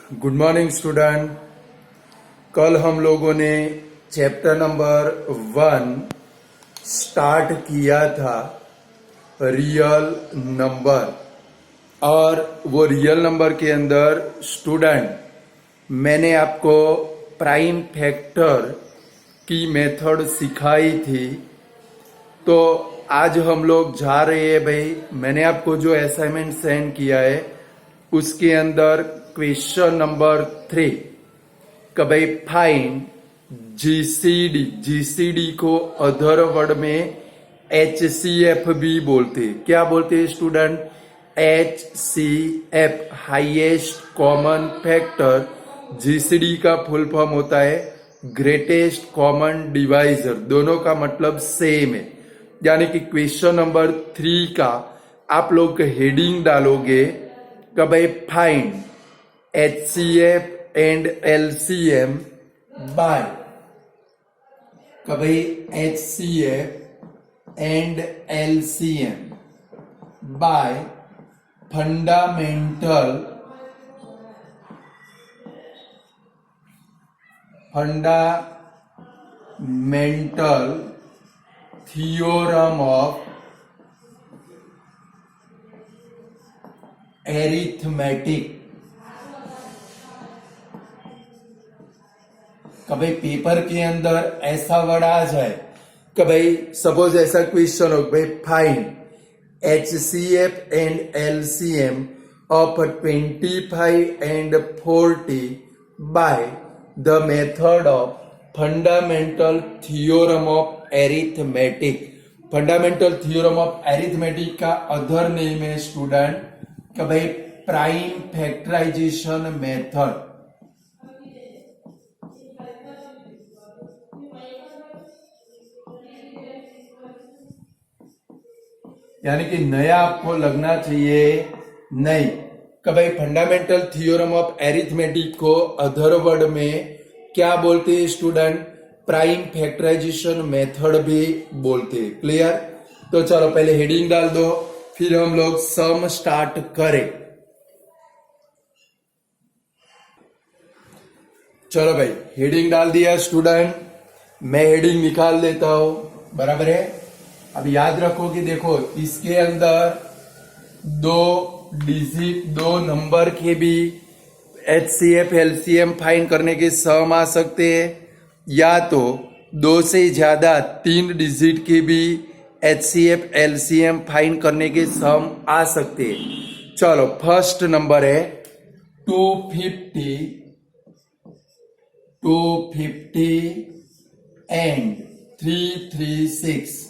Good morning student. कल हम लोगों ने चैप्टर नंबर 1 स्टार्ट किया था, रियल नंबर। और वो रियल नंबर के अंदर स्टूडेंट मैंने आपको प्राइम फैक्टर की मेथड सिखाई थी। तो आज हम लोग जा रहे हैं भाई, मैंने आपको जो असाइनमेंट सेंड किया है उसके अंदर क्वेश्चन नंबर 3 का भाई फाइंड जीसीडी। जीसीडी को अदर वर्ड में एचसीएफ भी बोलते। क्या बोलते हैं student? HCF, highest common factor. GCD का फुल फॉर्म होता है ग्रेटेस्ट कॉमन डिवाइजर। दोनों का मतलब सेम है। यानी कि क्वेश्चन नंबर 3 का आप लोग हेडिंग डालोगे कि भाई find HCF and LCM by, कि भाई HCF and LCM by fundamental theorem of arithmetic. कभी पेपर के अंदर ऐसा वर्ड आ जाए कि भाई सपोज ऐसा क्वेश्चन हो, भाई find HCF and LCM of 25 and 40 by the method of fundamental theorem of arithmetic. Fundamental theorem of arithmetic का अदर नेम है स्टूडेंट कि भाई प्राइम फैक्टराइजेशन मेथड। यानी कि नया आपको लगना चाहिए नहीं कि भाई फंडामेंटल थ्योरम ऑफ एरिथमेटिक को अदर वर्ड में क्या बोलते हैं स्टूडेंट? प्राइम फैक्टराइजेशन मेथड भी बोलते हैं। क्लियर? तो चलो पहले हेडिंग डाल दो, फिर हम लोग सम स्टार्ट करें। चलो भाई हेडिंग डाल दिया स्टूडेंट, मैं हेडिंग निकाल देता हूं, बराबर है। अब याद रखो कि देखो इसके अंदर दो नंबर के भी HCF LCM फाइंड करने के सम आ सकते हैं, या तो 2 से ज्यादा 3 डिजिट के भी HCF LCM फाइंड करने के सम आ सकते हैं। चलो फर्स्ट नंबर है 250 एंड 336।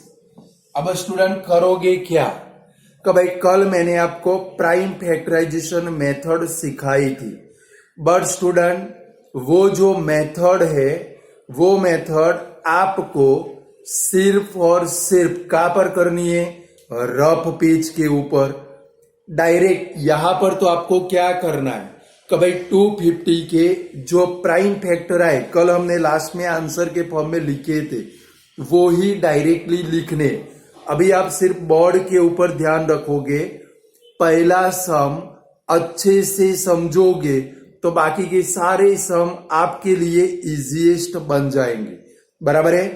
अब स्टूडेंट करोगे क्या कि भाई कल मैंने आपको प्राइम फैक्टराइजेशन मेथड सिखाई थी, बट स्टूडेंट वो जो मेथड है वो मेथड आपको सिर्फ और सिर्फ कहां पर करनी है? रफ पेज के ऊपर डायरेक्ट। यहां पर तो आपको क्या करना है कि भाई 250 के जो प्राइम फैक्टर आए, कल हमने लास्ट में आंसर के फॉर्म में लिखे थे, वो ही डायरेक्टली लिखने। अभी आप सिर्फ बोर्ड के ऊपर ध्यान रखोगे, पहला सम अच्छे से समझोगे तो बाकी के सारे सम आपके लिए इजीएस्ट बन जाएंगे, बराबर है।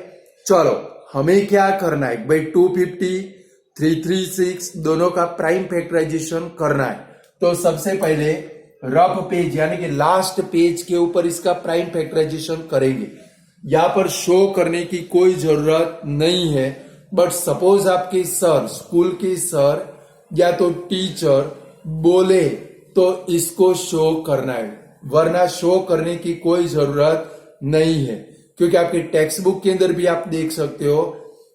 चलो हमें क्या करना है भाई? 250 336 दोनों का प्राइम फैक्टराइजेशन करना है। तो सबसे पहले रफ पेज यानी कि लास्ट पेज के ऊपर इसका प्राइम फैक्टराइजेशन करेंगे। यहां पर शो करने की कोई जरूरत नहीं है, बट सपोज आपके सर, स्कूल के सर या तो टीचर बोले तो इसको शो करना है, वरना शो करने की कोई जरूरत नहीं है। क्योंकि आपके टेक्स्ट बुक के अंदर भी आप देख सकते हो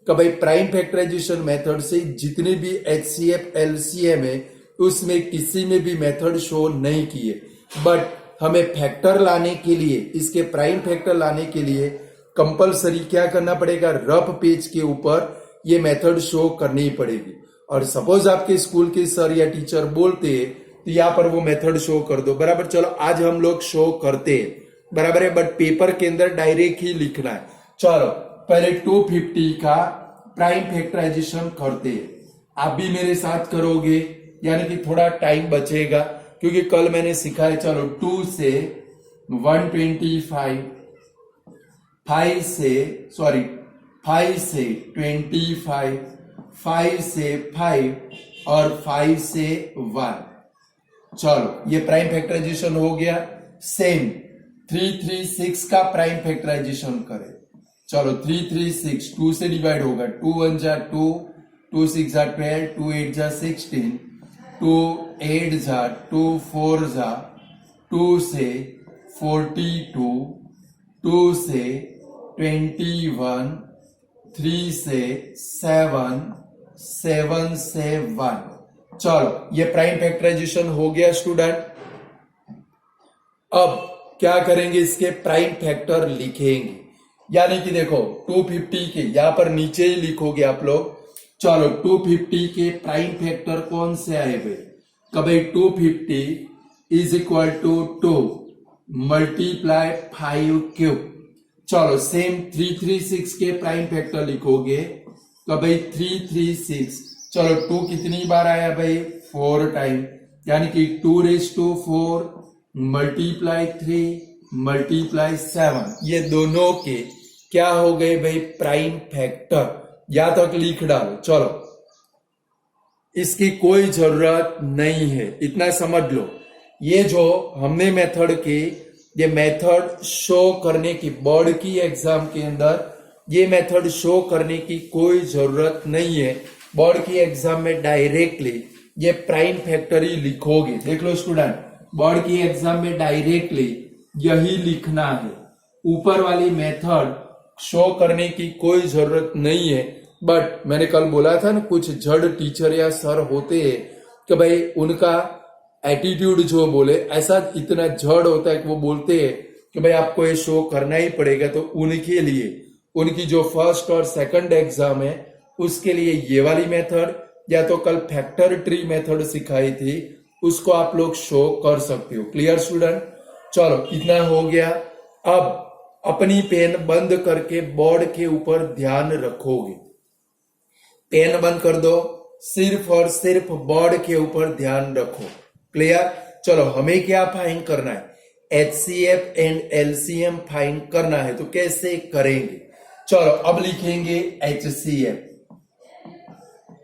कि भाई प्राइम फैक्टराइजेशन मेथड से जितने भी HCF LCM है उसमें किसी में भी मेथड शो नहीं किए, बट हमें फैक्टर लाने के लिए, इसके प्राइम फैक्टर लाने के लिए कंपलसरी क्या करना पड़ेगा? रफ पेज के ऊपर ये मेथड शो करनी पड़ेगी। और सपोज आपके स्कूल के सर या टीचर बोलते हैं तो यहाँ पर वो मेथड शो कर दो, बराबर। चलो आज हम लोग शो करते हैं, बराबर है, बट पेपर के अंदर डायरेक्ट ही लिखना है। चलो पहले 250 का प्राइम फैक्टराइजेशन करते हैं। आप भी मेरे साथ करोगे, यानी कि थोड़ा टाइम बचेगा क्योंकि कल मैंने सिखाया। चलो 2 से 125, 5 से 25, 5 से 5 और 5 से 1। चलो ये प्राइम फैक्टराइजेशन हो गया। सेम 336 का प्राइम फैक्टराइजेशन करें। चलो 336 2 से डिवाइड होगा, 2 1 जा 2, 2 6 जा 12, 2 8 जा 16, 2 8 जा 2 4 जा 2 से 42, 2 से 21, 3 से 7, 7 से 1। चलो ये प्राइम फैक्टराइजेशन हो गया स्टूडेंट। अब क्या करेंगे, इसके प्राइम फैक्टर लिखेंगे। यानी कि देखो 250 के यहां पर नीचे ही लिखोगे आप लोग। चलो 250 के प्राइम फैक्टर कौन से आए भाई? कभी 250 is equal to 2 multiply 5 cube. चलो सेम 336 के प्राइम फैक्टर लिखोगे तो भाई 336। चलो 2 कितनी बार आया भाई? 4 टाइम, यानी कि 2⁴ मल्टीप्लाई 3 मल्टीप्लाई 7। ये दोनों के क्या हो गए भाई? Prime factor. या तक लिख डालो। चलो इसकी कोई जरूरत नहीं है, इतना समझ लो। ये जो हमने मेथड के ये मेथड शो करने की, बोर्ड की एग्जाम के अंदर ये मेथड शो करने की कोई जरूरत नहीं है। बोर्ड की एग्जाम में डायरेक्टली ये प्राइम फैक्टर ही लिखोगे। देख लो स्टूडेंट, बोर्ड की एग्जाम में डायरेक्टली यही लिखना है। ऊपर वाली मेथड शो करने की कोई जरूरत नहीं है। बट मैंने कल बोला था ना, कुछ जड़ टीचर या सर होते हैं कि भाई उनका एटीट्यूड जो बोले ऐसा इतना जड़ होता है कि वो बोलते हैं कि भाई आपको ये शो करना ही पड़ेगा। तो उनके लिए, उनकी जो फर्स्ट और सेकंड एग्जाम है उसके लिए ये वाली मेथड या तो कल फैक्टर ट्री मेथड सिखाई थी उसको आप लोग शो कर सकते हो। Clear student? चलो इतना हो गया। अब अपनी पेन बंद करके बोर्ड के ऊपर ध्यान रखोगे। पेन बंद कर दो, सिर्फ और सिर्फ बोर्ड के ऊपर ध्यान रखो। क्लियर? चलो हमें क्या फाइंड करना है? HCF एंड LCM फाइंड करना है। तो कैसे करेंगे? चलो अब लिखेंगे HCF।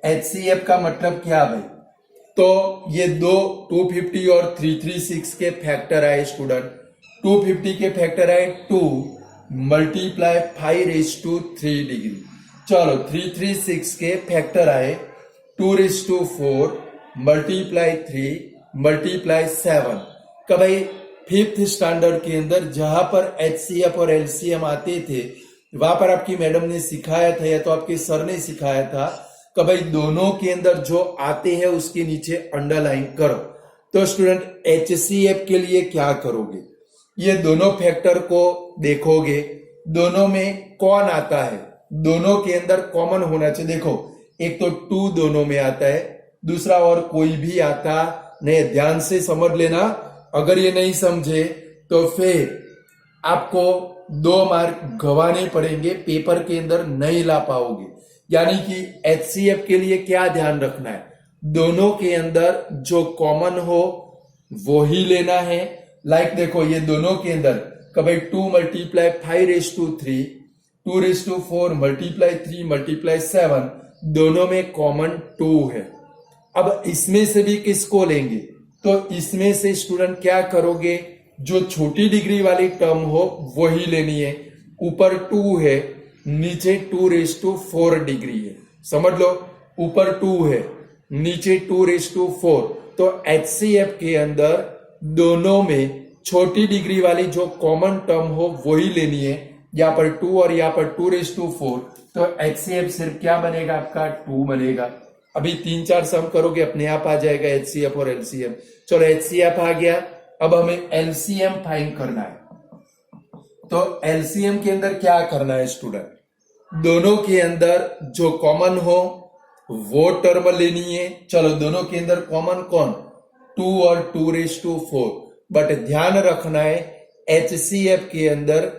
HCF का मतलब क्या भाई? तो ये दो 250 और 336 के फैक्टर आए स्टूडेंट। 250 के फैक्टर आए 2 मल्टीप्लाई 5�3 डिग्री। चलो 336 के फैक्टर आए 2⁴ मल्टीप्लाई 3 मल्टीप्लाई 7। का भाई 5th स्टैंडर्ड के अंदर जहां पर HCF और LCM आते थे वहां पर आपकी मैडम ने सिखाया था या तो आपके सर ने सिखाया था कि भाई दोनों के अंदर जो आते हैं उसके नीचे अंडरलाइन करो। तो स्टूडेंट HCF के लिए क्या करोगे? ये दोनों फैक्टर को देखोगे, दोनों में कौन आता है, दोनों के अंदर कॉमन होना चाहिए। देखो एक तो 2 दोनों में आता है, दूसरा और कोई भी आता नहीं। ध्यान से समझ लेना, अगर ये नहीं समझे तो फिर आपको 2 मार्क गंवाने पड़ेंगे, पेपर के अंदर नहीं ला पाओगे। यानी कि HCF के लिए क्या ध्यान रखना है? दोनों के अंदर जो कॉमन हो वो ही लेना है। लाइक देखो ये दोनों के अंदर कभी 2 मल्टीप्लाई 5�3, 2⁴ मल्टीप्लाई 3 मल्टीप्लाई 7, दोनों में कॉमन 2 है। अब इसमें से भी किसको लेंगे? तो इसमें से स्टूडेंट क्या करोगे? जो छोटी डिग्री वाली टर्म हो वही लेनी है। ऊपर 2 है, नीचे 2⁴ डिग्री है। समझ लो, ऊपर 2 है, नीचे 2⁴ तो HCF के अंदर दोनों में छोटी डिग्री वाली जो कॉमन टर्म हो वही लेनी है। यहाँ पर 2 और यहाँ पर 2⁴ तो HCF सिर्फ क्या बनेगा आपका? 2 बनेगा। अभी 3-4 सम करोगे अपने आप आ जाएगा HCF और LCM। चलो HCF आ गया, अब हमें LCM फाइंड करना है। तो LCM के अंदर क्या करना है स्टूडेंट? दोनों के अंदर जो कॉमन हो वो टर्म लेनी है। चलो दोनों के अंदर कॉमन कौन? 2 और 2⁴ बट ध्यान रखना है HCF के अंदर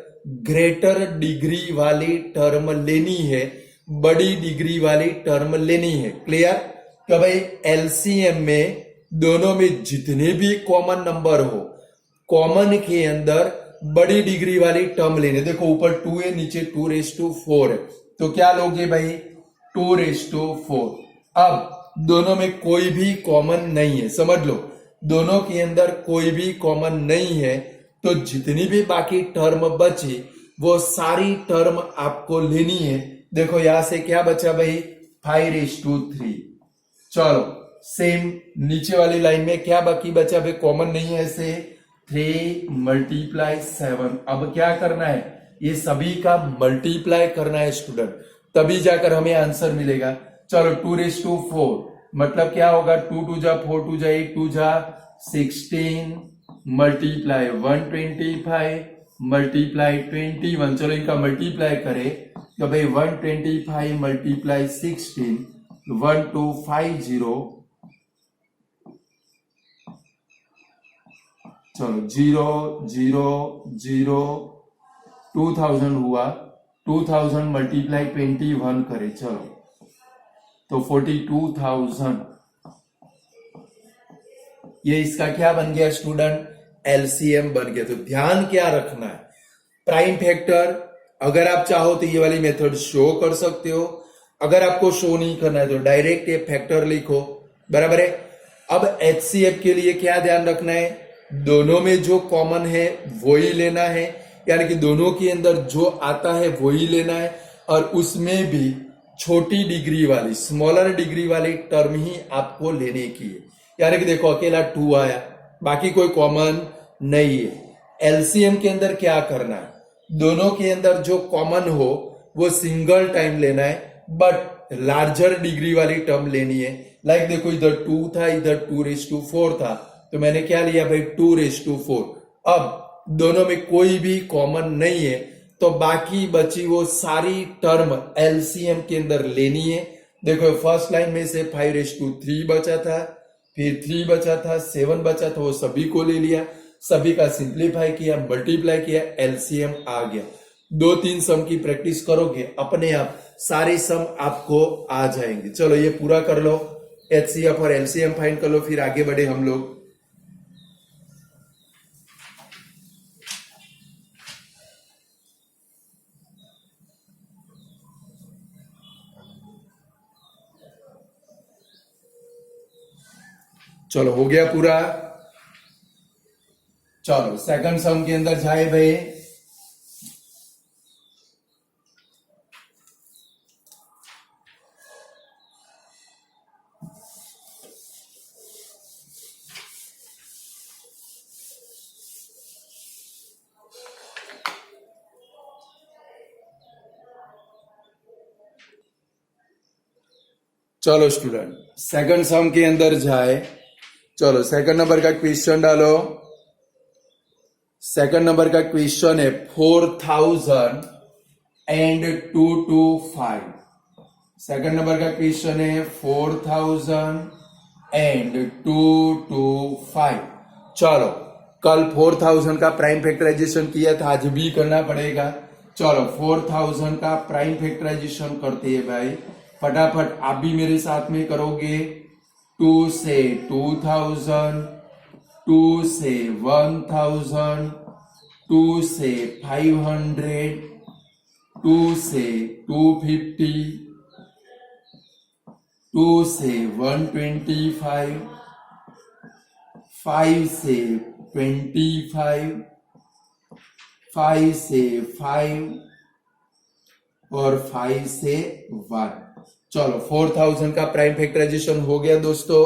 ग्रेटर डिग्री वाली टर्म लेनी है, बड़ी डिग्री वाली टर्म लेनी है। क्लियर? कि भाई LCM में दोनों में जितने भी कॉमन नंबर हो, कॉमन के अंदर बड़ी डिग्री वाली टर्म लेने। देखो ऊपर 2 है, नीचे 2⁴ है, तो क्या लोगे भाई 2⁴। अब दोनों में कोई भी कॉमन नहीं है, समझ लो दोनों के अंदर कोई भी कॉमन नहीं है, तो जितनी भी बाकी टर्म बची वो सारी टर्म आपको लेनी है। देखो यहां से क्या बचा भाई 5�3। चलो सेम नीचे वाली लाइन में क्या बाकी बचा भाई, कॉमन नहीं है ऐसे 3 × 7। अब क्या करना है, ये सभी का मल्टीप्लाई करना है स्टूडेंट, तभी जाकर हमें आंसर मिलेगा। चलो 2⁴ मतलब क्या होगा, 2 2 जा 4 2 जा 8 2 जा 16 मल्टीप्लाई 125 मल्टीप्लाई 21। चलो इनका मल्टीप्लाई करें तो भाई 125 मल्टीप्लाई 16 1250। चलो 0 0 0 2000 हुआ, 2000 मल्टीप्लाई 21 करे, चलो तो 42,000। ये इसका क्या बन गया स्टूडेंट, एलसीएम बन गया। तो ध्यान क्या रखना है, प्राइम फैक्टर अगर आप चाहो तो ये वाली मेथड शो कर सकते हो, अगर आपको शो नहीं करना है तो डायरेक्ट ये फैक्टर लिखो, बराबर है। अब एचसीएफ के लिए क्या ध्यान रखना है, दोनों में जो कॉमन है वही लेना है, यानी कि दोनों के अंदर जो आता है वही लेना है, और उसमें भी छोटी डिग्री वाली स्मॉलर डिग्री वाली टर्म ही आपको लेने की है। यानी कि देखो अकेला 2 आया, बाकी कोई कॉमन नहीं है। एलसीएम के अंदर क्या करना है, दोनों के अंदर जो कॉमन हो वो सिंगल टाइम लेना है, बट लार्जर डिग्री वाली टर्म लेनी है। लाइक देखो इधर 2 था, इधर 2⁴ था, तो मैंने क्या लिया भाई 2⁴। अब दोनों में कोई भी कॉमन नहीं है, तो बाकी बची वो सारी टर्म एलसीएम के अंदर लेनी है। देखो फर्स्ट लाइन में से 5�3 बचा था, फिर 3 बचा था, 7 बचा था, वो सभी को ले लिया, सभी का सिंप्लीफाई किया, मल्टीप्लाई किया, एलसीएम आ गया। 2-3 सम की प्रैक्टिस करोगे अपने आप सारे सम आपको आ जाएंगे। चलो ये पूरा कर लो, एचसीएफ और एलसीएम फाइंड कर लो, फिर आगे बढ़े हम लोग। चलो हो गया पूरा। चलो सेकंड सम के अंदर जाए भाई। चलो स्टूडेंट सेकंड सम के अंदर जाए। चलो सेकंड नंबर का क्वेश्चन डालो। सेकंड नंबर का क्वेश्चन है 4000 सेकंड नंबर का क्वेश्चन है 4000 चलो कल 4000 का प्राइम फैक्टराइजेशन किया था, आज भी करना पड़ेगा। चलो 4000 का प्राइम फैक्टराइजेशन करते हैं भाई, फटाफट आप भी मेरे साथ में करोगे। 2 से 2000, 2 से 1000, 2 से 500, 2 से 250, 2 से 125, 5 से 25, 5 से 5 और 5 से 1। चलो 4000 का प्राइम फैक्टराइजेशन हो गया दोस्तों।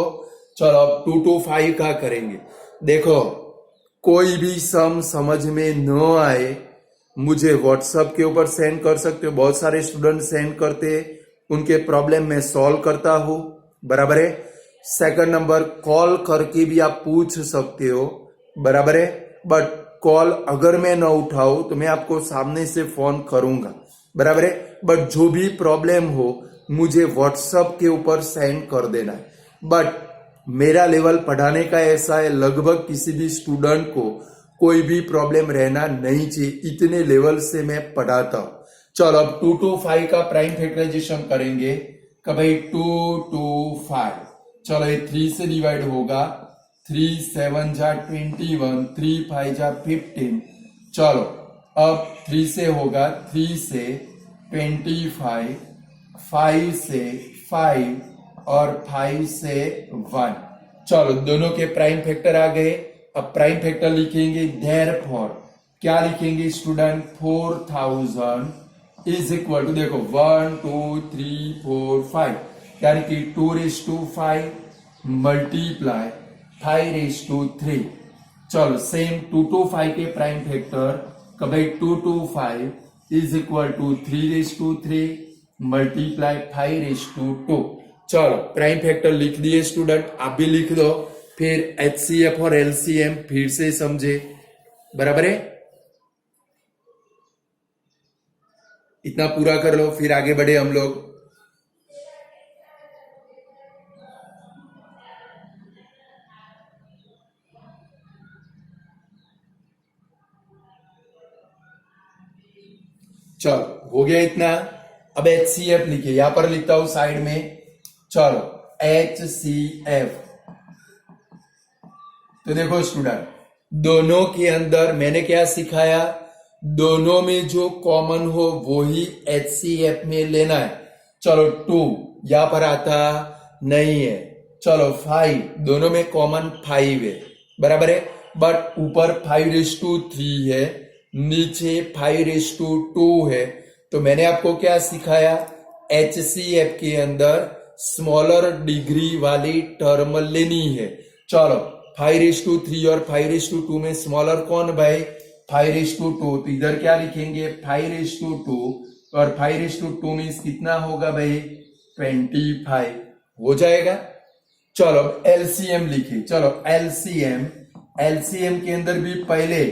चलो अब 2 to 5 का करेंगे। देखो कोई भी सम समझ में न आए मुझे व्हाट्सएप के ऊपर सेंड कर सकते हो, बहुत सारे स्टूडेंट सेंड करते हैं, उनके प्रॉब्लम मैं सॉल्व करता हूं, बराबर है। सेकंड नंबर कॉल करके भी आप पूछ सकते हो, बराबर है। बट कॉल अगर मैं ना उठाऊं तो मैं आपको सामने से फोन करूंगा, बराबर है। बट जो भी प्रॉब्लम हो मुझे व्हाट्सएप के ऊपर सेंड कर देना है। बट मेरा लेवल पढ़ाने का ऐसा है, लगभग किसी भी स्टूडेंट को कोई भी प्रॉब्लम रहना नहीं चाहिए, इतने लेवल से मैं पढ़ाता हूं। चलो अब 2 to 5 का प्राइम फैक्टराइजेशन करेंगे कि भाई 2 to 5। चलो ये 3 से डिवाइड होगा, 3 7 जा 21, 3 5 जा 15। चलो अब 3 से होगा, 3 से 25, 5 से 5 और 5 से 1। चलो दोनों के प्राइम फैक्टर आ गए। अब प्राइम फैक्टर लिखेंगे, देयरफॉर क्या लिखेंगे स्टूडेंट, 4000 इज इक्वल टू, देखो 1 2 3 4 5, यानी कि 2⁵5 मल्टीप्लाई 5⁵3। चलो सेम 2 to 5 के प्राइम फैक्टर, कब भाई 2 to 5 is equal to 3⁵3 multiply 5⁵2। चलो प्राइम फैक्टर लिख दिए स्टूडेंट, आप भी लिख दो, फिर HCF और LCM फिर से समझे, बराबर है। इतना पूरा कर लो, फिर आगे बढ़े हम लोग। चलो हो गया इतना। अब HCF लिखिए, यहां पर लिखता हूं साइड में। चलो HCF, तो देखो स्टूडेंट, दोनों के अंदर मैंने क्या सिखाया, दोनों में जो कॉमन हो वो ही HCF में लेना है। चलो 2 यहां पर आता नहीं है, चलो 5 दोनों में कॉमन 5 है, बराबर है, बट ऊपर 5⁵3 है, नीचे 5⁵2 है। तो मैंने आपको क्या सिखाया, HCF के अंदर स्मॉलर डिग्री वाली टर्म लेनी है। चलो 5⁵3 और 5⁵2 में स्मॉलर कौन भाई, 5⁵2। तो इधर क्या लिखेंगे, 5⁵2 और 5⁵2 मीन्स कितना होगा भाई, 25 हो जाएगा। चलो LCM लिखिए। चलो LCM के अंदर भी पहले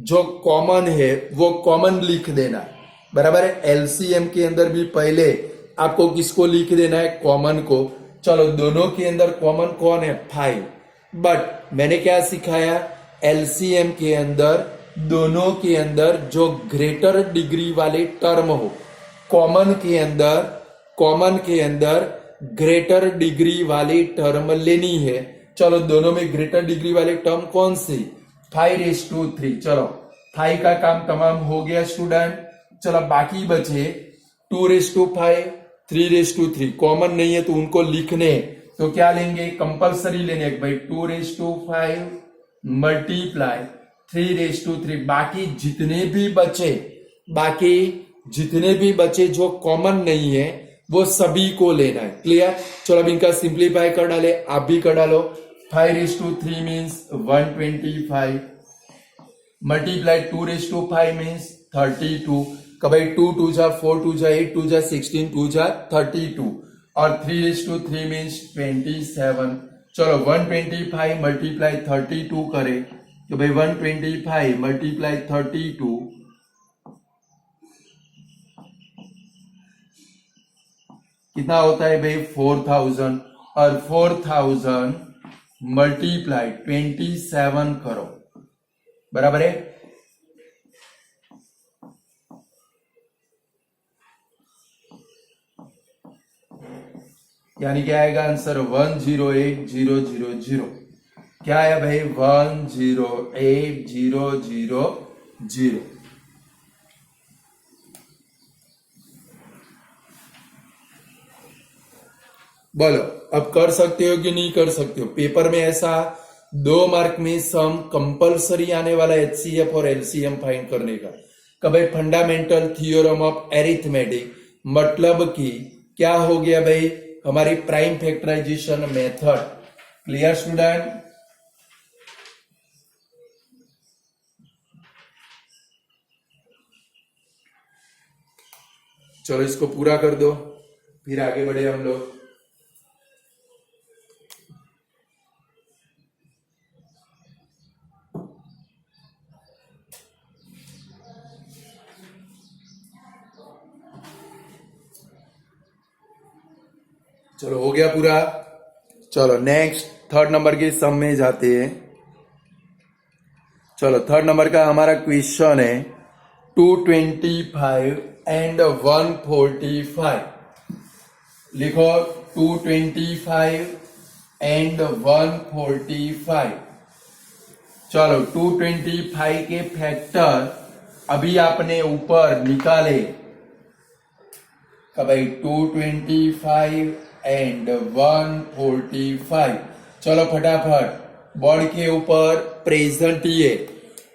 जो कॉमन है वो कॉमन लिख देना, बराबर है। LCM के अंदर भी पहले आपको किसको लिख देना है, कॉमन को। चलो दोनों के अंदर कॉमन कौन है, 5, बट मैंने क्या सिखाया, LCM के अंदर दोनों के अंदर जो ग्रेटर डिग्री वाले टर्म हो, कॉमन के अंदर ग्रेटर डिग्री वाली टर्म लेनी है। चलो दोनों में ग्रेटर डिग्री वाली टर्म कौन सी, 5⁵3। चलो 5 का काम तमाम हो गया स्टूडेंट। चलो बाकी बचे 2⁵5, 3⁵3, कॉमन नहीं है तो उनको लिखने, तो क्या लेंगे, कंपलसरी लेने भाई 2⁵5 मल्टीप्लाई 3⁵3। बाकी जितने भी बचे जो कॉमन नहीं है वो सभी को लेना है, क्लियर। चलो अब इनका सिंप्लीफाई कर डाले, आप भी कर डालो। 5⁵3 मीन्स 125 मल्टीप्लाई 2⁵5 मीन्स 32। कभी 2 2 जा 4 2 जा 8 2 जा 16 2 जा 32 और 3⁵3 मीन्स 27। चलो 125 मल्टीप्लाई 32 करे तो भाई 125 मल्टीप्लाई 32 कितना होता है भाई, 4000 और 4000 मल्टीप्लाई 27 करो, बराबर है। यानी क्या आएगा आंसर, 108000। क्या आया भाई, 108000। बोलो अब कर सकते हो कि नहीं कर सकते हो। पेपर में ऐसा 2 मार्क में सम कंपलसरी आने वाला HCF और LCM फाइंड करने का। कभी फंडामेंटल थ्योरम ऑफ एरिथमेटिक, मतलब कि क्या हो गया भाई, हमारी prime factorisation method. Clear student. चलो इसको पूरा कर दो, फिर आगे बढ़े हम लोग। चलो हो गया पूरा। चलो नेक्स्ट थर्ड नंबर के सम में जाते हैं। चलो थर्ड नंबर का हमारा क्वेश्चन है 225 एंड 145। लिखो 225 एंड 145। चलो 225 के फैक्टर अभी आपने ऊपर निकाले का भाई 225 एंड 145। चलो फटाफट बोर्ड के ऊपर प्रेजेंट ये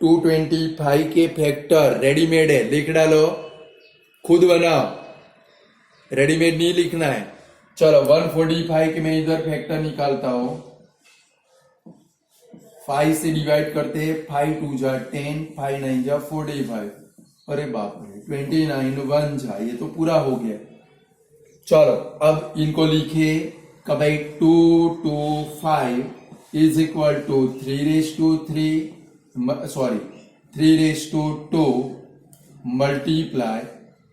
225 के फैक्टर रेडीमेड है, लिख डालो, खुद बनाओ, रेडीमेड नहीं लिखना है। चलो 145 के मैं इधर फैक्टर निकालता हूं, 5 से डिवाइड करते हैं, 5 2 जा 10, 5 9 जा 45, अरे बाप रे 29 1 जा, ये तो पूरा हो गया। चलो अब इनको लिखे का भाई 225 इज इक्वल टू 3/2 मल्टीप्लाई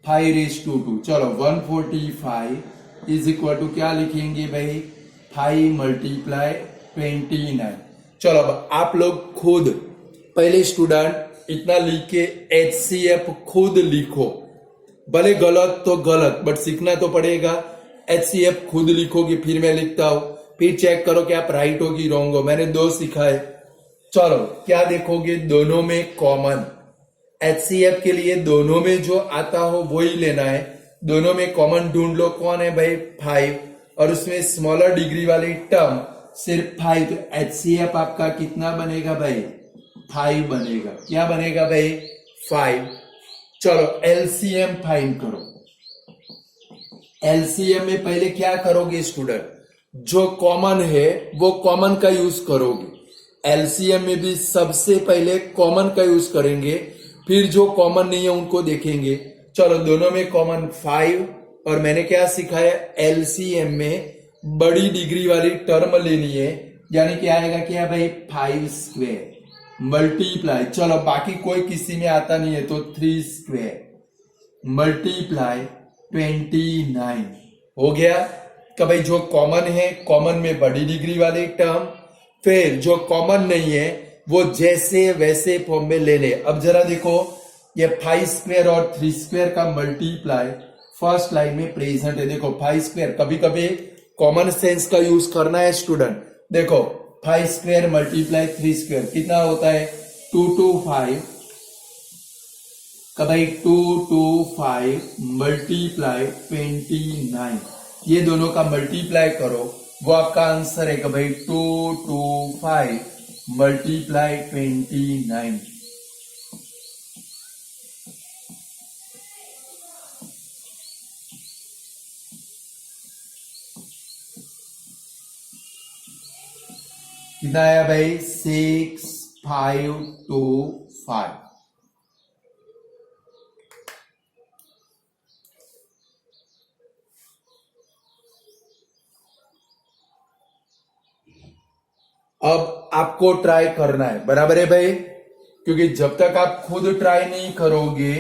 5/2। चलो 145 इज इक्वल टू क्या लिखेंगे भाई, 5 मल्टीप्लाई 29। चलो अब आप लोग खुद, पहले स्टूडेंट इतना लिख के HCF खुद लिखो, भले गलत तो गलत बट सीखना तो पड़ेगा। HCF खुद लिखोगे, फिर मैं लिखता हूं, फिर चेक करो कि आप राइट हो कि रॉन्ग हो। मैंने 2 सिखाए। चलो क्या देखोगे, दोनों में कॉमन, HCF के लिए दोनों में जो आता हो वो ही लेना है। दोनों में कॉमन ढूंढ लो, कौन है भाई 5, और उसमें स्मॉलर डिग्री वाली टर्म सिर्फ 5, तो HCF आपका कितना बनेगा भाई, 5 बनेगा। क्या बनेगा भाई, 5। चलो LCM फाइंड करो। LCM में पहले क्या करोगे स्टूडेंट, जो कॉमन है वो कॉमन का यूज करोगे। LCM में भी सबसे पहले कॉमन का यूज करेंगे, फिर जो कॉमन नहीं है उनको देखेंगे। चलो दोनों में कॉमन 5, और मैंने क्या सिखाया, LCM में बड़ी डिग्री वाली टर्म लेनी है, यानी कि आएगा क्या भाई 5 स्क्वायर मल्टीप्लाई, चलो बाकी कोई किसी में आता नहीं है तो 3 स्क्वायर मल्टीप्लाई 29 हो गया। कि भाई जो कॉमन है, कॉमन में बड़ी डिग्री वाली टर्म, फिर जो कॉमन नहीं है वो जैसे वैसे फॉर्म में ले ले। अब जरा देखो, ये 5 स्क्वायर और 3 स्क्वायर का मल्टीप्लाई फर्स्ट लाइन में प्रेजेंट है। देखो 5 स्क्वायर, कभी कभी कॉमन सेंस का यूज करना है स्टूडेंट। देखो 5 स्क्वायर मल्टीप्लाई 3 स्क्वायर कितना होता है, 225, का भाई 225 मल्टीप्लाई 29, ये दोनों का मल्टीप्लाई करो, वो आपका आंसर है कि भाई 225 मल्टीप्लाई 29। कितना आया भाई, 6525। अब आपको ट्राई करना है, बराबर है भाई, क्योंकि जब तक आप खुद ट्राई नहीं करोगे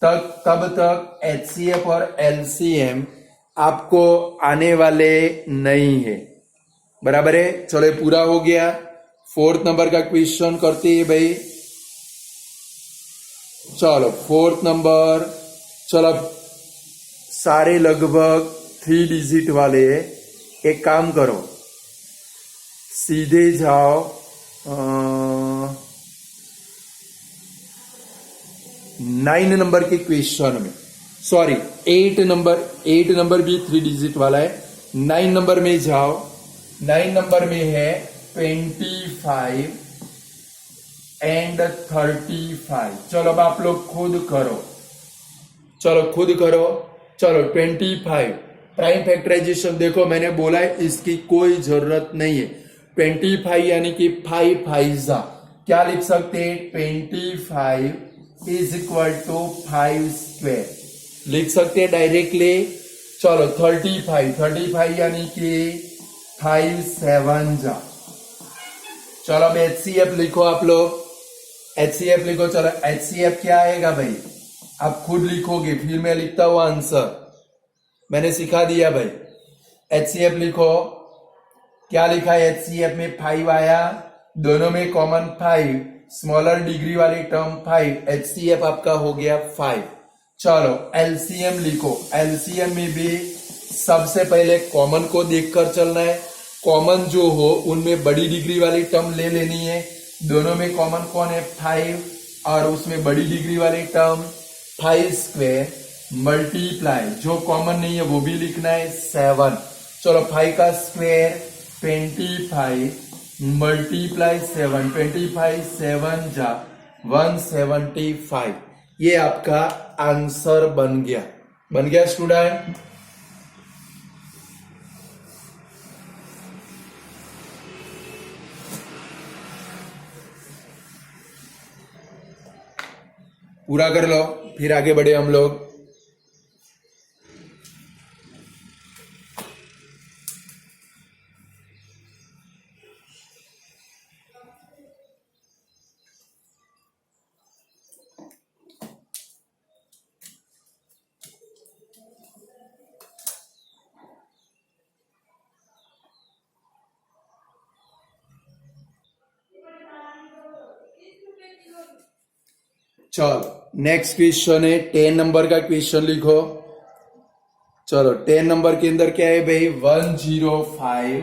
तब तक HCF और LCM आपको आने वाले नहीं है, बराबर है। चलो पूरा हो गया। 4th नंबर का क्वेश्चन करते हैं भाई। चलो 4th नंबर, चलो सारे लगभग 3 डिजिट वाले। एक काम करो, सीधे जाओ 9 नंबर के क्वेश्चन में, सॉरी 8 नंबर भी 3 डिजिट वाला है। 9 नंबर में जाओ, 9 नंबर में है 25 एंड 35। चलो अब आप लोग खुद करो, चलो खुद करो। चलो 25 प्राइम फैक्टराइजेशन, देखो मैंने बोला है इसकी कोई जरूरत नहीं है। 25 यानी कि 5 5 क्या लिख सकते हैं, 25 इज इक्वल टू 5 स्क्वायर लिख सकते हैं डायरेक्टली। चलो 35 यानी कि 5 7 जा। चलो अब HCF लिखो आप लोग, HCF लिखो। चलो HCF क्या आएगा भाई, आप खुद लिखोगे, फिर मैं लिखता हूं आंसर, मैंने सिखा दिया भाई। HCF लिखो, क्या लिखा है HCF में, 5 आया, दोनों में कॉमन 5, स्मॉलर डिग्री वाली टर्म 5, HCF आपका हो गया 5। चलो LCM लिखो, LCM में भी सबसे पहले कॉमन को देखकर चलना है, कॉमन जो हो उनमें बड़ी डिग्री वाली टर्म ले लेनी है। दोनों में कॉमन कौन है 5, और उसमें बड़ी डिग्री वाली टर्म 5 स्क्वायर मल्टीप्लाई, जो कॉमन नहीं है वो भी लिखना है 7। चलो 5 का स्क्वायर 25 मल्टीप्लाई 7, 25 7 जा 175। ये आपका आंसर बन गया स्टूडेंट। पूरा कर लो, फिर आगे बढ़े हम लोग। चलो नेक्स्ट क्वेश्चन है 10 नंबर का क्वेश्चन लिखो। चलो 10 नंबर के अंदर क्या है भाई 105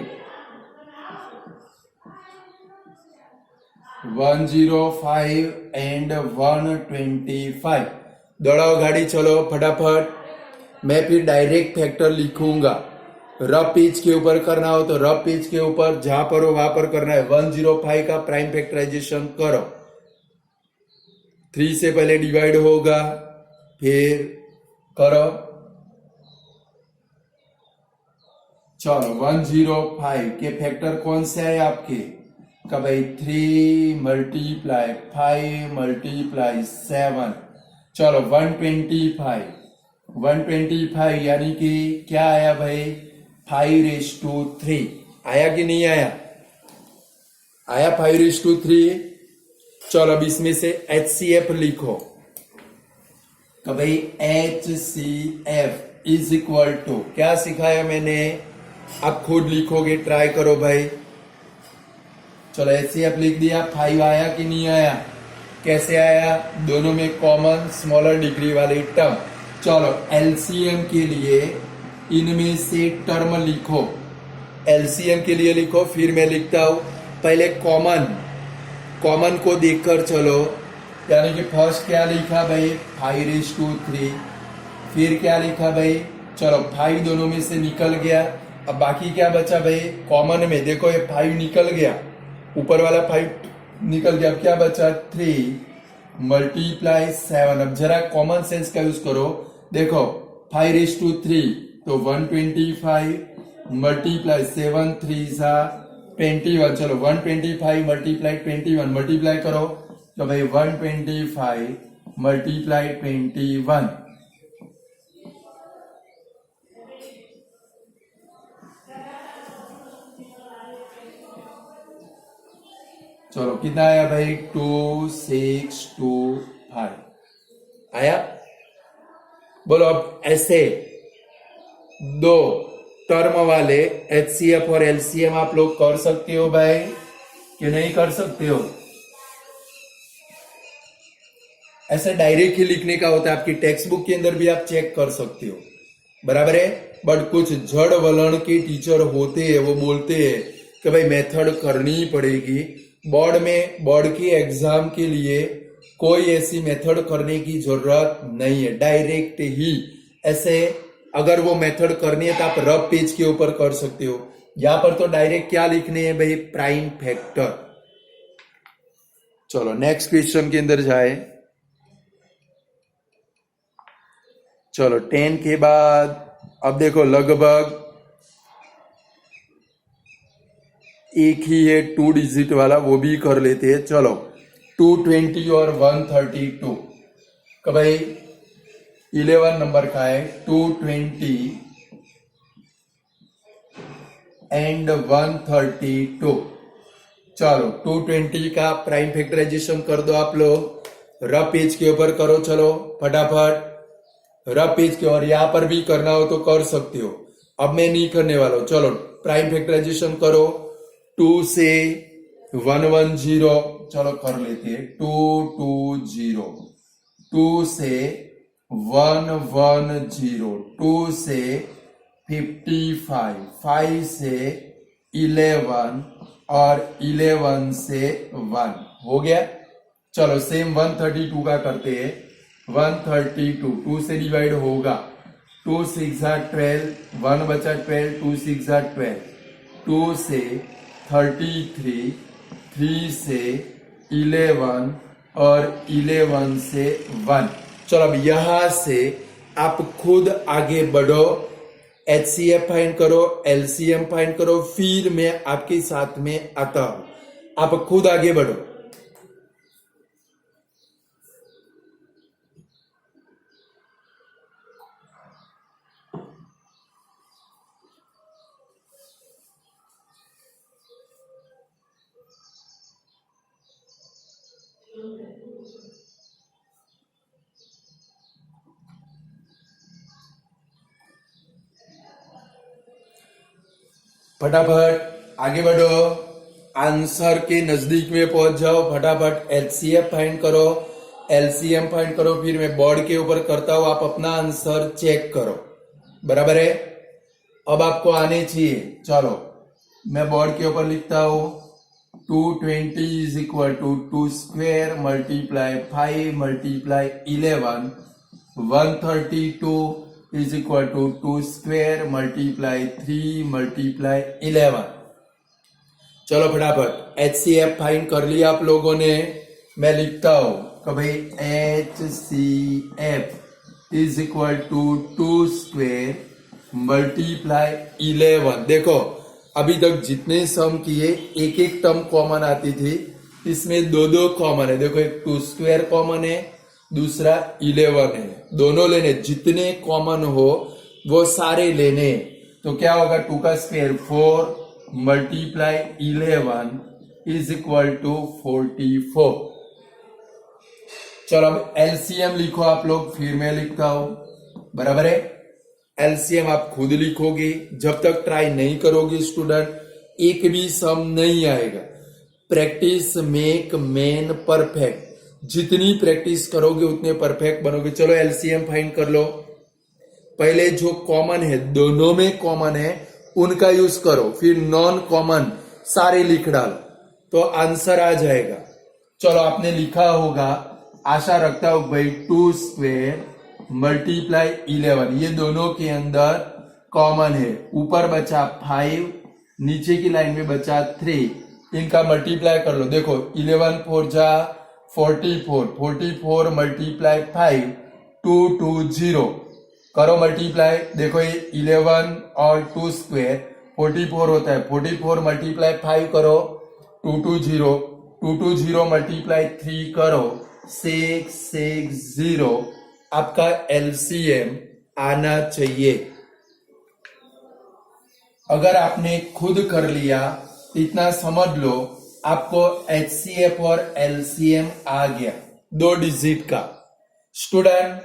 एंड 125। दौड़ाओ गाड़ी, चलो फटाफट। मैं फिर डायरेक्ट फैक्टर लिखूंगा। रफ पेज के ऊपर करना हो तो रफ पेज के ऊपर जहां पर हो वहां पर करना है। 105 का प्राइम फैक्टराइजेशन करो। 3 से पहले डिवाइड होगा, फिर करो। चलो 105 के फैक्टर कौन से है आपके का भाई 3 मल्टीप्लाई 5 मल्टीप्लाई 7। चलो 125 यानी कि क्या आया भाई 5/3 आया कि नहीं आया? आया 5/3। चलो अब इसमें से HCF लिखो तो भाई HCF इज इक्वल टू क्या सिखाया मैंने, आप खुद लिखोगे, ट्राई करो भाई। चलो HCF लिख दिया। 5 आया कि नहीं आया? कैसे आया? दोनों में कॉमन स्मॉलर डिग्री वाली टर्म। चलो LCM के लिए इनमें से टर्म लिखो। LCM के लिए लिखो, फिर मैं लिखता हूं। पहले कॉमन को देखकर चलो, यानी कि फर्स्ट क्या लिखा भाई 5/3, फिर क्या लिखा भाई, चलो 5 दोनों में से निकल गया। अब बाकी क्या बचा भाई कॉमन में, देखो ये 5 निकल गया, ऊपर वाला 5 निकल गया। अब क्या बचा 3 मल्टीप्लाई 7। अब जरा कॉमन सेंस का यूज करो, देखो 5/3 तो 125 मल्टीप्लाई 7 3 सा 21। चलो 125 मल्टीप्लाई 21 मल्टीप्लाई करो तो भाई 125 मल्टीप्लाई 21। चलो कितना आया भाई 2625 आया। बोलो अब ऐसे दो टर्म वाले HCF और LCM आप लोग कर सकते हो भाई कि नहीं कर सकते हो? ऐसे डायरेक्ट ही लिखने का होता है, आपकी टेक्स्ट बुक के अंदर भी आप चेक कर सकते हो, बराबर है। बट कुछ जड़ वलन के टीचर होते हैं, वो बोलते हैं कि भाई मेथड करनी ही पड़ेगी। बोर्ड की एग्जाम के लिए कोई ऐसी मेथड करने की जरूरत नहीं है, डायरेक्ट ही ऐसे अगर वो मेथड करनी है तो आप रफ पेज के ऊपर कर सकते हो। यहां पर तो डायरेक्ट क्या लिखने है भाई प्राइम फैक्टर। चलो नेक्स्ट क्वेश्चन के अंदर जाए। चलो 10 के बाद अब देखो लगभग एक ही है 2 डिजिट वाला, वो भी कर लेते हैं। चलो 220 और 132 का भाई 11 नंबर का है 220 एंड 132। चलो 220 का प्राइम फैक्टराइजेशन कर दो आप लोग, रफ पेज के ऊपर करो। चलो फटाफट रफ पेज के, और यहां पर भी करना हो तो कर सकते हो, अब मैं नहीं करने वाला हूं। चलो प्राइम फैक्टराइजेशन करो। 2 से 110, चलो कर लेते हैं 220, 2 से 110, 2 से 55, 5 से 11 और 11 से 1 हो गया। चलो सेम 132 का करते हैं। 132 2 से डिवाइड होगा, 2 6 12, 1 बचा 12, 2 6 12, 2 से 33, 3 से 11 और 11 से 1। चलो अब यहां से आप खुद आगे बढ़ो, HCF फाइंड करो, LCM फाइंड करो, फिर मैं आपके साथ में आता हूं। आप खुद आगे बढ़ो। फटाफट आगे बढ़ो, आंसर के नजदीक में पहुंच जाओ। फटाफट HCF फाइंड करो, LCM फाइंड करो, फिर मैं बोर्ड के ऊपर करता हूं, आप अपना आंसर चेक करो। बराबर है? अब आपको आने चाहिए। चलो मैं बोर्ड के ऊपर लिखता हूं, 220 is equal to 2 square multiply 5 multiply 11, 132 is equal to 2 square multiply 3 multiply 11। चलो फटाफट HCF फाइंड कर लिया आप लोगों ने। मैं लिखता हूं कि भाई HCF is equal to 2 square multiply 11। देखो अभी तक जितने सम किए एक एक टर्म कॉमन आती थी, इसमें दो दो कॉमन है। देखो एक 2 स्क्वेयर कॉमन है, दूसरा 11 है, दोनों लेने। जितने कॉमन हो वो सारे लेने। तो क्या होगा, 2 का square 4 multiply 11 is equal to 44। चलो अब LCM लिखो आप लोग, फिर मैं लिखता हूं। बराबर है? LCM आप खुद लिखोगे। जब तक ट्राई नहीं करोगे स्टूडेंट एक भी सम नहीं आएगा। Practice make man perfect. जितनी प्रैक्टिस करोगे उतने परफेक्ट बनोगे। चलो LCM फाइंड कर लो। पहले जो कॉमन है, दोनों में कॉमन है, उनका यूज करो, फिर नॉन कॉमन सारे लिख डालो तो आंसर आ जाएगा। चलो आपने लिखा होगा, आशा रखता हूं भाई। 2 स्क्वेयर मल्टीप्लाई 11, ये दोनों के अंदर कॉमन है। ऊपर बचा 5, नीचे की लाइन में बचा 3, इनका मल्टीप्लाई कर लो। देखो 11 4 जा 44, 44 मल्टीप्लाई 5 220, करो मल्टीप्लाई। देखो ये 11 और 2 स्क्वेयर 44 होता है, 44 मल्टीप्लाई 5 करो 220, 220 मल्टीप्लाई 3 करो 660। आपका LCM आना चाहिए। अगर आपने खुद कर लिया इतना समझ लो, आपको HCF और LCM आ गया 2 डिजिट का। स्टूडेंट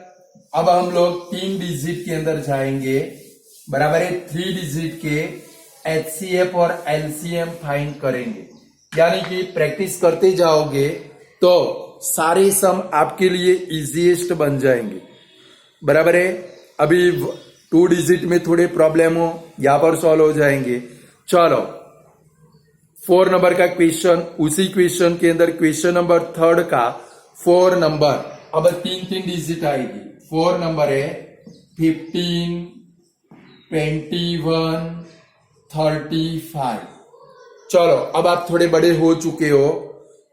अब हम लोग 3 डिजिट के अंदर जाएंगे। बराबर है? 3 डिजिट के HCF और LCM फाइंड करेंगे। यानी कि प्रैक्टिस करते जाओगे तो सारे सम आपके लिए इजीएस्ट बन जाएंगे। बराबर है? अभी 2 डिजिट में थोड़े प्रॉब्लम हो, यहां पर सॉल्व हो जाएंगे। चलो 4 नंबर का क्वेश्चन, उसी क्वेश्चन के अंदर क्वेश्चन नंबर 3 का 4 नंबर। अब 3 डिजिट आएगी। 4 नंबर है 15, 21, 35। चलो अब आप थोड़े बड़े हो चुके हो।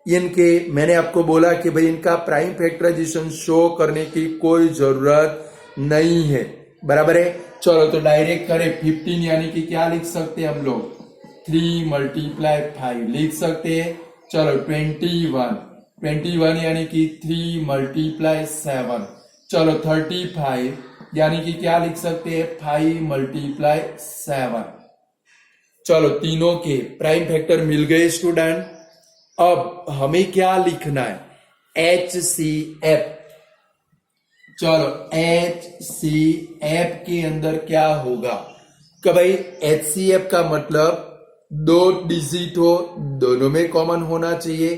इनके मैंने आपको बोला कि भाई इनका प्राइम फैक्टराइजेशन शो करने की कोई जरूरत नहीं है। बराबर है? चलो तो डायरेक्ट करें। 15 यानी कि क्या लिख सकते हैं हम लोग, 3 मल्टीप्लाई 5 लिख सकते हैं। चलो 21 यानी कि 3 मल्टीप्लाई 7। चलो 35 यानी कि क्या लिख सकते हैं, 5 मल्टीप्लाई 7। चलो तीनों के प्राइम फैक्टर मिल गए स्टूडेंट। अब हमें क्या लिखना है, HCF। चलो HCF के अंदर क्या होगा कि भाई HCF का मतलब 2 डिजिट हो, दोनों में कॉमन होना चाहिए।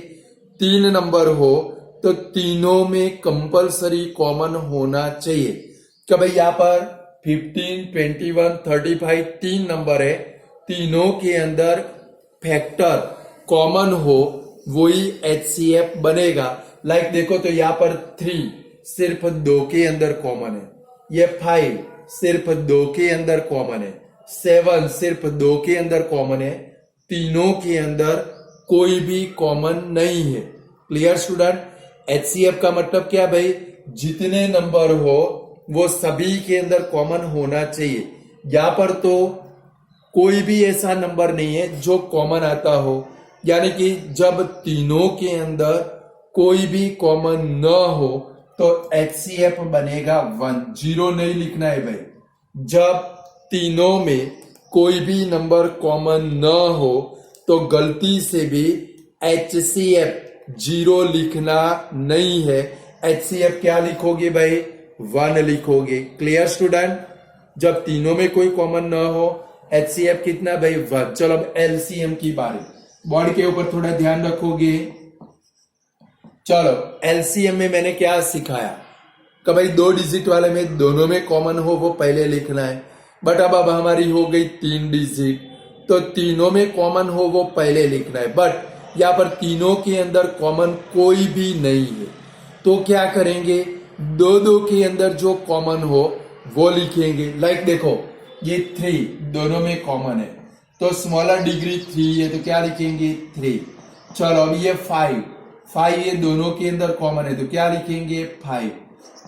3 नंबर हो तो तीनों में कंपलसरी कॉमन होना चाहिए। कि भाई यहां पर 15, 21, 35 3 नंबर है तीनों के अंदर फैक्टर कॉमन हो वही HCF बनेगा। लाइक देखो तो यहाँ पर 3 सिर्फ 2 के अंदर कॉमन है, ये 5 सिर्फ 2 के अंदर कॉमन है, 7 सिर्फ 2 के अंदर कॉमन है, तीनों के अंदर कोई भी कॉमन नहीं है। Clear student? HCF का मतलब क्या भाई, जितने नंबर हो वो सभी के अंदर कॉमन होना चाहिए। यहां पर तो कोई भी ऐसा नंबर नहीं है जो कॉमन आता हो, यानी कि जब तीनों के अंदर कोई भी कॉमन न हो तो HCF बनेगा 1, 0 नहीं लिखना है भाई। जब तीनों में कोई भी नंबर कॉमन न हो तो गलती से भी HCF 0 लिखना नहीं है। HCF क्या लिखोगे भाई, 1 लिखोगे। Clear student? जब तीनों में कोई कॉमन न हो HCF कितना भाई, 1। चलो अब LCM की बारी, बोर्ड के ऊपर थोड़ा ध्यान रखोगे। चलो LCM में मैंने क्या सिखाया कि भाई 2 डिजिट वाले में दोनों में कॉमन हो वो पहले लिखना है। बट अब हमारी हो गई 3 डिजिट, तो तीनों में कॉमन हो वो पहले लिखना है। बट यहाँ पर तीनों के अंदर कॉमन कोई भी नहीं है, तो क्या करेंगे, 2 के अंदर जो कॉमन हो वो लिखेंगे। लाइक देखो ये 3 दोनों में कॉमन है, तो स्मॉलर डिग्री 3 है तो क्या लिखेंगे, 3। चलो अब ये 5 ये दोनों के अंदर कॉमन है तो क्या लिखेंगे, 5।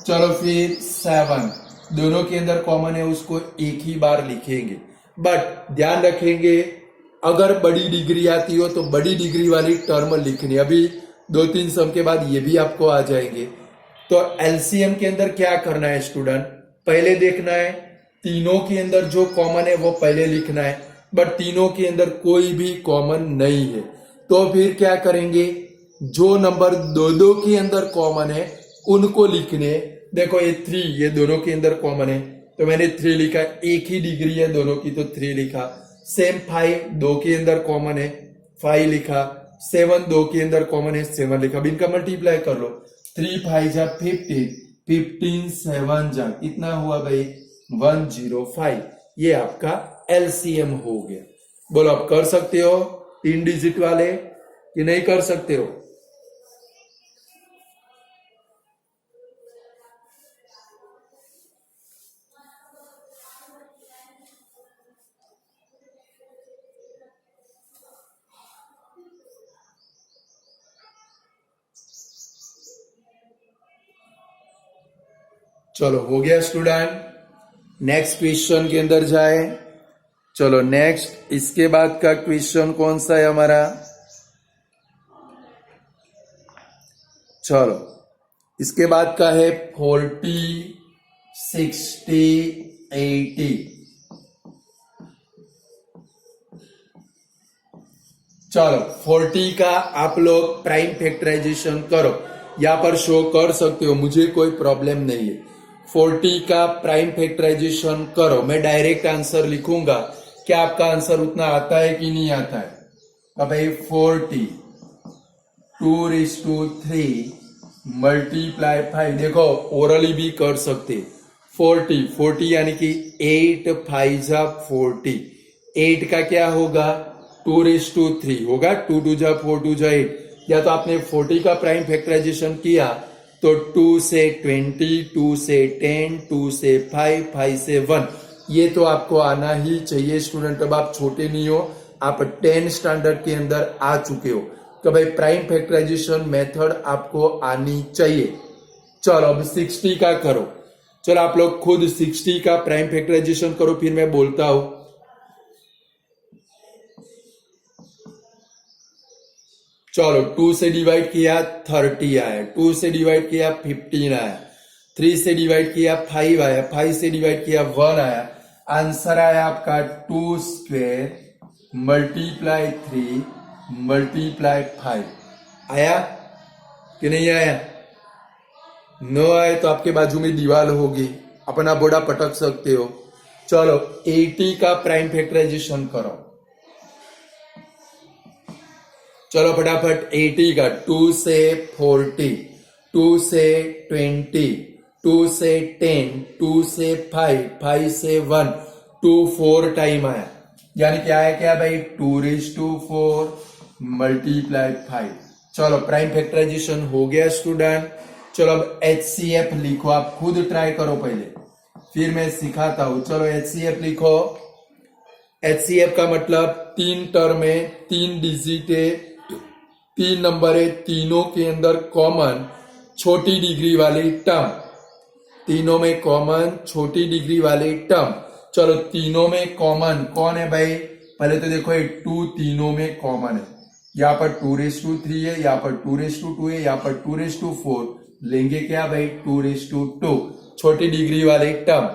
चलो फिर 7 दोनों के अंदर कॉमन है, उसको एक ही बार लिखेंगे। बट ध्यान रखेंगे अगर बड़ी डिग्री आती हो तो बड़ी डिग्री वाली टर्म लिखनी। अभी 2-3 सम के बाद ये भी आपको आ जाएंगे। तो LCM के अंदर क्या करना है स्टूडेंट, पहले देखना है तीनों के अंदर जो कॉमन है वो पहले लिखना है। बट तीनों के अंदर कोई भी कॉमन नहीं है, तो फिर क्या करेंगे, जो नंबर 2 के अंदर कॉमन है उनको लिखने। देखो ये 3 ये दोनों के अंदर कॉमन है तो मैंने 3 लिखा, एक ही डिग्री है दोनों की तो 3 लिखा। सेम 5 2 के अंदर कॉमन है, 5 लिखा। 7 2 के अंदर कॉमन है, 7 लिखा। अब इनका मल्टीप्लाई कर लो, 3 5 जा 15, 15 7 जा कितना हुआ भाई, 105। ये आपका LCM हो गया। बोलो आप कर सकते हो 3 डिजिट वाले कि नहीं कर सकते हो? चलो हो गया स्टूडेंट। नेक्स्ट क्वेश्चन के अंदर जाए। चलो नेक्स्ट इसके बाद का क्वेश्चन कौन सा है हमारा, चलो इसके बाद का है 40 60 80। चलो 40 का आप लोग प्राइम फैक्टराइजेशन करो, यहां पर शो कर सकते हो, मुझे कोई प्रॉब्लम नहीं है। 40 का प्राइम फैक्टराइजेशन करो, मैं डायरेक्ट आंसर लिखूंगा। क्या आपका आंसर उतना आता है कि नहीं आता है? अब भाई 40 2/3 मल्टीप्लाई 5, देखो ओरली भी कर सकते। 40 यानी कि 8 5 जा 40। 8 का क्या होगा, 2/3 होगा, 2 2 जा 4 2 जा 8। या तो आपने 40 का प्राइम फैक्टराइजेशन किया तो 2 से 20, 2 से 10, 2 से 5, 5 से 1, ये तो आपको आना ही चाहिए स्टूडेंट। अब आप छोटे नहीं हो, आप 10 स्टैंडर्ड के अंदर आ चुके हो, तो भाई प्राइम फैक्टराइजेशन मेथड आपको आनी चाहिए। चलो अब 60 का करो। चलो आप लोग खुद 60 का प्राइम फैक्टराइजेशन करो, फिर मैं बोलता हूं। चलो 2 से डिवाइड किया 30 आया, 2 से डिवाइड किया 15 आया, 3 से डिवाइड किया 5 आया, 5 से डिवाइड किया 1 आया। आंसर आया आपका 2 स्क्वायर मल्टीप्लाई 3 मल्टीप्लाई 5। आया कि नहीं आया? नो आए तो आपके बाजू में दीवार होगी, अपना बोर्डा पटक सकते हो। चलो 80 का प्राइम फैक्टराइजेशन करो। चलो फटाफट 80 का, 2 से 40, 2 से 20, 2 से 10, 2 से 5, 5 से 1, 2 4 टाइम आया। यानी क्या है क्या भाई 2⁴ मल्टीप्लाई 5। चलो प्राइम फैक्टराइजेशन हो गया स्टूडेंट। चलो अब HCF लिखो, आप खुद ट्राई करो पहले, फिर मैं सिखाता हूं। चलो HCF लिखो। HCF का मतलब 3 टर्म है, 3 डिजिट है, 3 नंबर है, तीनों के अंदर कॉमन छोटी डिग्री वाली टर्म, तीनों में कॉमन छोटी डिग्री वाली टर्म। चलो तीनों में कॉमन कौन है भाई? पहले तो देखो ये 2 तीनों में कॉमन है, यहाँ पर 2⁵3 है, यहाँ पर 2⁵2 है, यहाँ पर 2⁵4, लेंगे क्या भाई 2⁵2 छोटी डिग्री वाले टर्म।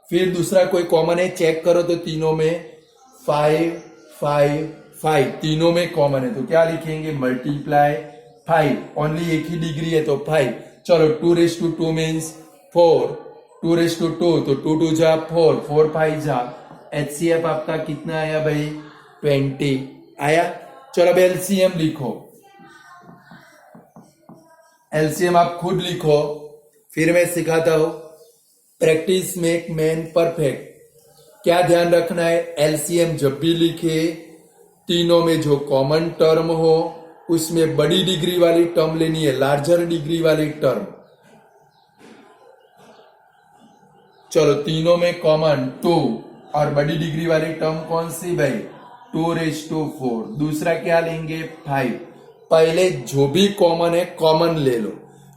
फिर दूसरा कोई कॉमन है, चेक करो तो तीनों में 5 5 5 तीनों में कॉमन है, तो क्या लिखेंगे मल्टीप्लाई 5, ओनली एक ही डिग्री है तो 5। चलो 2⁵2 मीन्स 4, 2⁵2 तो 2 2 जा 4, 4 5 जा, HCF आपका कितना आया भाई 20 आया। चलो अब LCM लिखो, LCM आप खुद लिखो, फिर मैं सिखाता हूं। Practice make man perfect. क्या ध्यान रखना है, LCM जब भी लिखे तीनों में जो कॉमन टर्म हो उसमें बड़ी डिग्री वाली टर्म लेनी है, लार्जर डिग्री वाली टर्म। चलो तीनों में कॉमन 2 और बड़ी डिग्री वाली टर्म कौन सी भाई 2⁴। दूसरा क्या लेंगे 5। पहले जो भी कॉमन है कॉमन ले लो,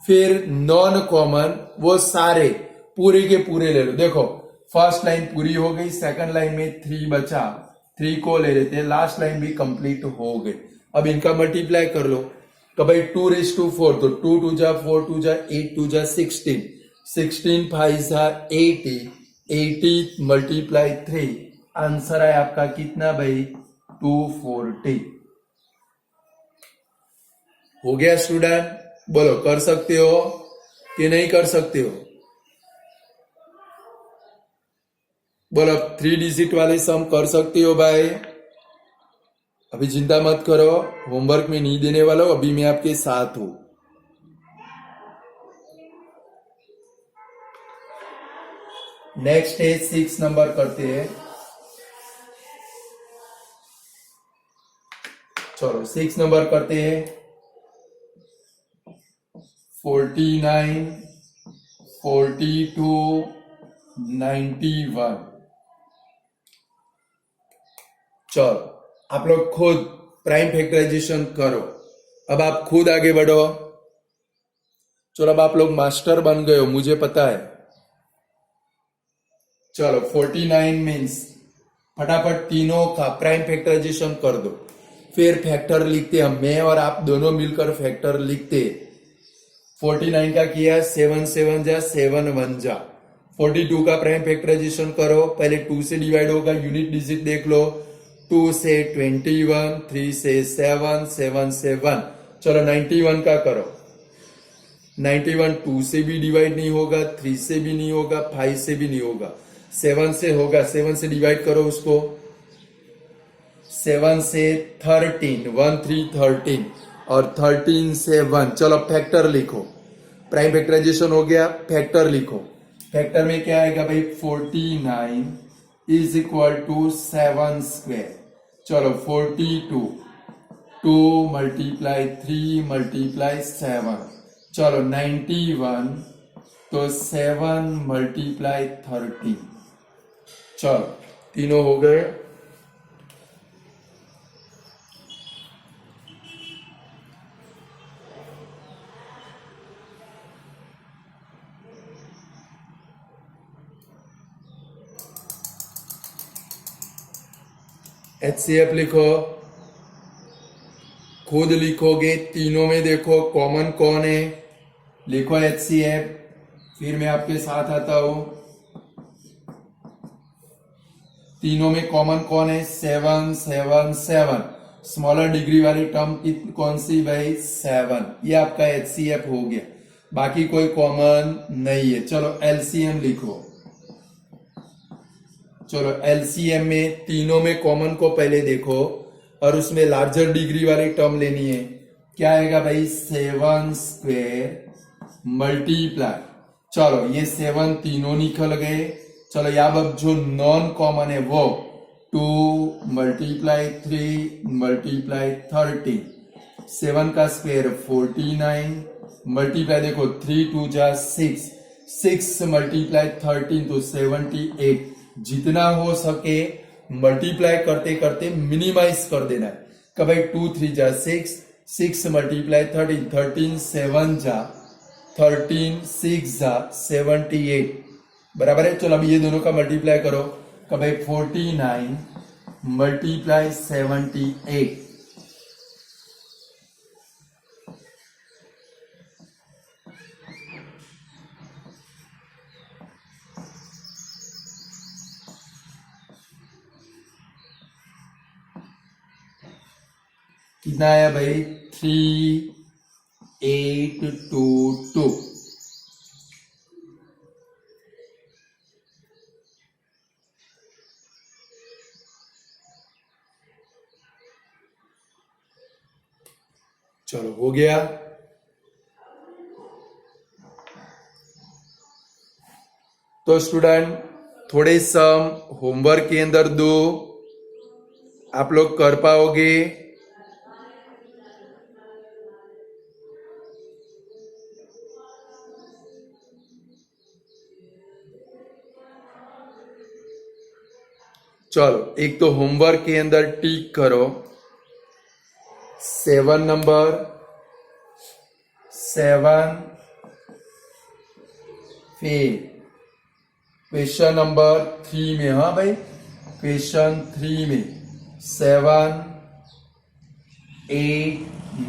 फिर नॉन कॉमन वो सारे पूरे के पूरे ले लो। देखो फर्स्ट लाइन पूरी हो गई, सेकंड लाइन में 3 बचा, 3 को ले लेते हैं, लास्ट लाइन भी कंप्लीट हो गई। अब इनका मल्टीप्लाई कर लो, तो भाई 2⁴ तो 2 2 जा 4 2 जा 8 2 जा 16, 16 5 जा 80, 80 मल्टीप्लाई 3, आंसर है आपका कितना भाई 240। हो गया स्टूडेंट? बोलो कर सकते हो कि नहीं कर सकते हो? बोलो 3 डिजिट वाले सम कर सकते हो भाई? अभी चिंता मत करो, होमवर्क में नहीं देने वाला हूं, अभी मैं आपके साथ हूं। नेक्स्ट है 6 नंबर करते हैं। चलो 6 नंबर करते हैं। 49 42 91। चलो आप लोग खुद प्राइम फैक्टराइजेशन करो, अब आप खुद आगे बढ़ो। चलो अब आप लोग मास्टर बन गए हो, मुझे पता है। चलो 49 मीन्स फटाफट तीनों का प्राइम फैक्टराइजेशन कर दो, फिर फैक्टर लिखते हम, मैं और आप दोनों मिलकर फैक्टर लिखते। 49 का किया 7 7 जा 7 1 जा। 42 का प्राइम फैक्टराइजेशन करो, पहले 2 से डिवाइड होगा, यूनिट डिजिट देख लो, 2 से 21, 3 से 7, 7 से 1। चलो 91 का करो, 91 2 से भी डिवाइड नहीं होगा, 3 से भी नहीं होगा, 5 से भी नहीं होगा, 7 से होगा, 7 से डिवाइड करो उसको, 7 से 13, 1 3 13 और 13 से 1। चलो फैक्टर लिखो, प्राइम फैक्टराइजेशन हो गया, फैक्टर लिखो। फैक्टर में क्या आएगा भाई 49 इज इक्वल टू 7 स्क्वायर। चलो 42 2 मल्टीप्लाई 3 मल्टीप्लाई 7। चलो 91 तो 7 मल्टीप्लाई 13। चलो तीनों हो गए। HCF लिखो, खुद लिखोगे, तीनों में देखो कॉमन कौन है, लिखो HCF, फिर मैं आपके साथ आता हूं। तीनों में कॉमन कौन है 7 7 7, स्मॉलर डिग्री वाली टर्म कौन सी भाई 7, ये आपका HCF हो गया, बाकी कोई कॉमन नहीं है। चलो LCM लिखो। चलो LCM में तीनों में कॉमन को पहले देखो और उसमें लार्जर डिग्री वाली टर्म लेनी है, क्या आएगा भाई 7 स्क्वायर मल्टीप्लाई। चलो ये 7 तीनों निकल गए। चलो यहाँ अब जो नॉन कॉमन है वो 2 मल्टीप्लाई 3 मल्टीप्लाई 30, 7 का स्क्वायर 49, मल्टीप्लाई देखो 3 2 जा 6, 6 मल्टीप्लाई 13 तो 78। जितना हो सके मल्टीप्लाई करते करते मिनिमाइज कर देना है। कब भाई 2 3 जा 6, 6 मल्टीप्लाई 13, 13 7 जा 13, 6 जा 78, बराबर है। चलो अब ये दोनों का मल्टीप्लाई करो। कब भाई 49 मल्टीप्लाई 78, कितना आया भाई 3822। चलो हो गया। तो स्टूडेंट थोड़े सम होमवर्क के अंदर दो, आप लोग कर पाओगे। चलो एक तो होमवर्क के अंदर टिक करो 7 नंबर 7, फिर क्वेश्चन नंबर 3 में, हाँ भाई क्वेश्चन 3 में 7 8,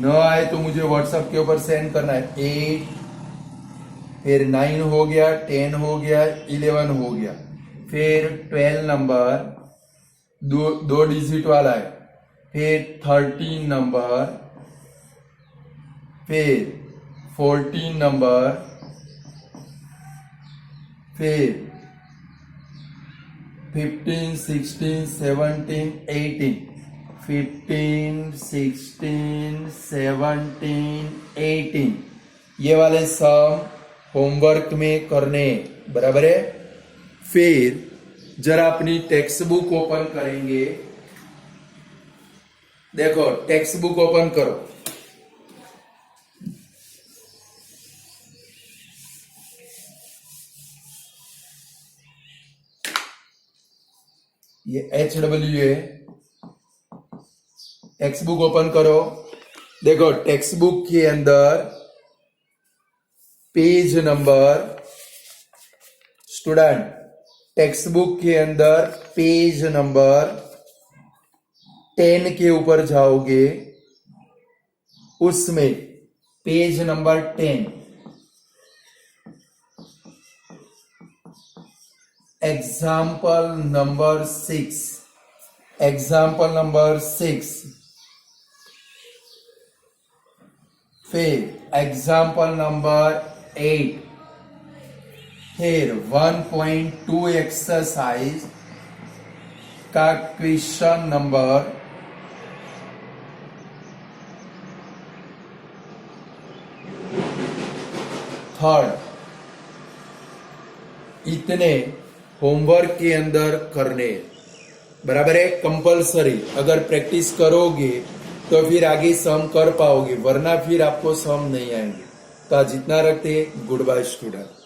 न आए तो मुझे व्हाट्सएप के ऊपर सेंड करना है। 8, फिर 9 हो गया, 10 हो गया, 11 हो गया, फिर 12 नंबर दो डिजिट वाला है, फिर 13 नंबर, फिर 14 नंबर, फिर 15 16 17 18, 15 16 17 18, ये वाले सम होमवर्क में करने, बराबर है। फिर जरा अपनी टेक्स्ट बुक ओपन करेंगे। देखो टेक्स्ट बुक ओपन करो। ये HW है। टेक्स्ट बुक ओपन करो। देखो टेक्स्ट बुक के अंदर page number, student text book के अंदर पेज नंबर 10 के ऊपर जाओगे, उसमें page number 10 example number 6, example number 6, फिर एग्जाम्पल नंबर 8, फिर 1.2 एक्सरसाइज का क्वेश्चन नंबर 3, इतने होमवर्क के अंदर करने, बराबर है, कंपलसरी। अगर प्रैक्टिस करोगे तो फिर आगे सम कर पाओगे, वरना फिर आपको सम नहीं आएंगे। तो आज इतना रखते। Good bye student.